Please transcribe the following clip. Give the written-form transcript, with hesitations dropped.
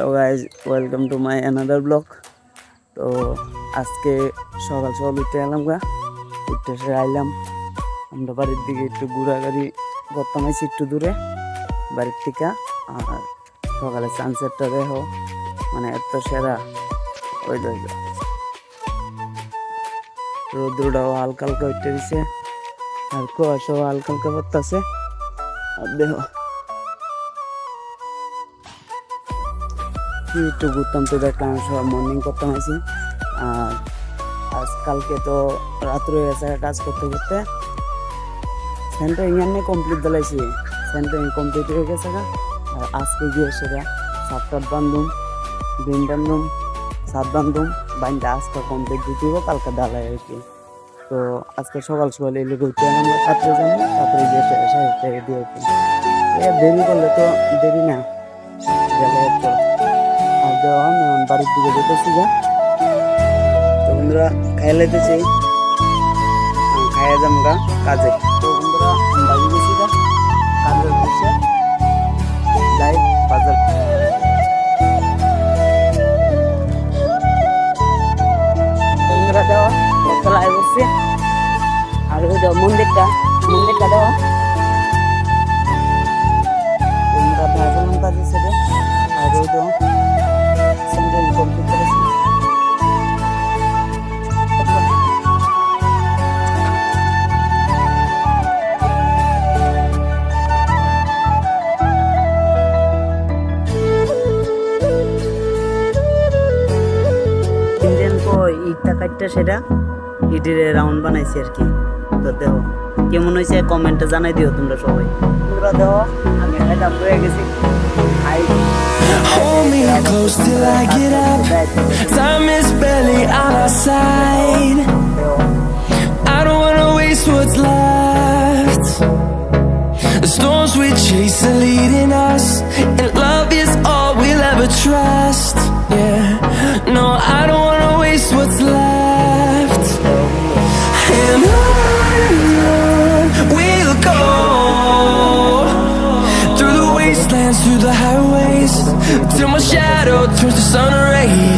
Hello guys, welcome to my another blog. তো আজকে সকাল সকাল উঠে এলাম উঠে এসে আইলাম আমরা বাড়ির দিকে একটু ঘোরাঘুরি করতাম, আইছি একটু দূরে বাড়ির থেকে। আর সকালে সানসেটটা দেখো, মানে এত সেরা। ওই রৌদ্রটাও হালকা হালকা উঠে দিছে, আর কুয়াশাও হালকা হালকা পড়তেছে। আর দেখো একটু ঘুরতাম, তো দেখলাম সব মর্নিং করতাম আইসি। আর আজকালকে তো রাত্র হয়ে গেছে কাজ করতে করতে। সেন্টারিং এমনি কমপ্লিট দিলাইছি, সেন্টারিং কমপ্লিট হয়ে গেছে। আর আজকে গিয়ে সেটা 7-8 বান্ধুম, দিন বান্ধুম 7 বান্ধুম বাইনটা আজকে কমপ্লিট দিতে হবে, কালকে ডালাই আর কি। তো আজকে সকাল সকাল এলে ঘুরতে আমরা ছাত্রে যাবো, ছাত্রে গিয়ে রেডি হইতে দেরি করলে তো দেরি না গেলে। আর দেওয়া এখন বাড়ির দিকে যেতেছি তো বন্ধুরা, খাই লাইতেছি, খাইয়া যাম কাজে। তো বন্ধুরা বাড়ি গেছি কাজের উদ্দেশ্যে, যাই বাজার। বন্ধুরা দেওয়া চলাই বসছে, আর ওই দেওয়া মন্দিরটা দেওয়া বন্ধুরা ভাজলাম কাজের সাথে। আর ওই দেওয়া সেন্টারিং কমপ্লিট করেছি। ইটটা কাটটা সেটা ইটের রাউন্ড বানাইছি আর কি। তো দেখো কেমন হয়েছে কমেন্টে জানাই দিও তোমরা সবাই। তোমরা দেখো আমি এটা হয়ে গেছি। Hold me close till I get up. Time is barely on our side. I don't wanna waste what's left. The storms we chase are leading us, and love is all we'll ever trust. Yeah, no, I don't wanna waste what's left. And on we'll go, through the wastelands, through the highways, till my shadow turns to sun rays.